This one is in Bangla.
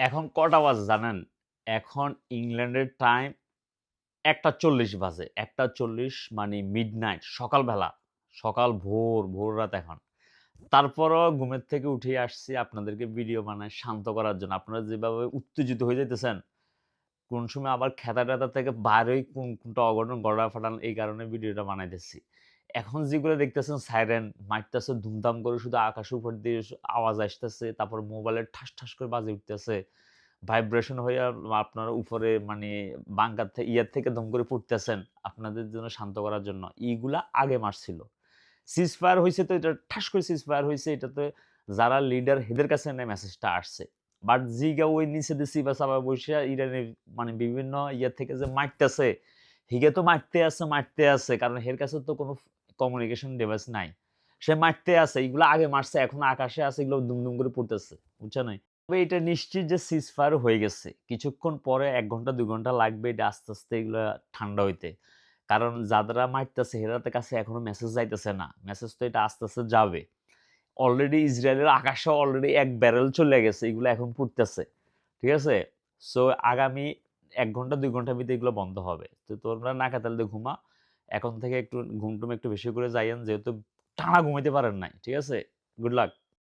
এখন কটা বাজে জানেন? এখন ইংল্যান্ডের টাইম ১:৪০ বাজে। ১:৪০ মানে মিডনাইট সকালবেলা। ভোর রাত এখন। তারপরও ঘুমের থেকে উঠে আসছি আপনাদেরকে ভিডিও বানায় শান্ত করার জন্য। আপনারা যেভাবে উত্তেজিত হয়ে যাইতেছেন, কোন সময় আবার খেতা-টেতা থেকে বাইর হয়ে কোনটা অঘটন ঘটা ফাটান এই কারণে ভিডিওটা বানাইতেছি। এখন যেগুলো দেখতেছেন সাইরেন মারতেছে ধুমধাম করে শুধু আকাশের উপর দিয়ে আওয়াজ আসতেছে। তারপর মোবাইলের ঠাস, ঠাস করে বাজে উঠতেছে। ভাইব্রেশন হইয়া আপনার উপরে মানে বাঙ্কার ইয়ের থেকে দম করে পড়তেছেন আপনাদের জন্য শান্ত করার জন্য। এইগুলা আগে মারছিল। সিজ ফায়ার হইছে তো এটা ঠাস করে সিজ ফায়ার হইছে এটাতে যারা লিডার হেদের কাছে না মেসেজটা আসছে। বাট জিগা ওই নিচে দিয়ে চিপা-চাপা বইসা ইরানের মানে বিভিন্ন ইয়া থেকে যে মারতেছে, হিগে তো মারতে আছে। কারণ হের কাছে তো কোনো কমিউনিকেশন ডিভাইস নাই। সে মারতে আছে। এগুলো আগে মারছে এখন আকাশে আছে এগুলো দুম করে পড়তেছে। বুঝছেন নাই? তবে এটা নিশ্চিত যে সিজ ফায়ার হয়ে গেছে। কিছুক্ষণ পরে ১ ঘন্টা ২ ঘন্টা লাগবে এটা আস্তে এগুলা ঠান্ডা হইতে। কারণ যাদেরা মারতেছে হেরাদের কাছে এখনো মেসেজ যাইতেছে না। মেসেজ তো এটা আস্তে যাবে। অলরেডি ইসরায়েলের আকাশে অলরেডি ১ ব্যারেল চলে গেছে। এগুলো এখন পুড়তেছে। ঠিক আছে? সো আগামী ১ ঘন্টা ২ ঘন্টার ভিতরে এগুলো বন্ধ হবে। তো তোমরা না কাতাল দিয়ে ঘুমা। এখন থেকে একটু ঘুম-টুম একটু বেশি করে যাইয়েন যেহেতু টানা ঘুমাইতে পারেন নাই। ঠিক আছে? Good luck.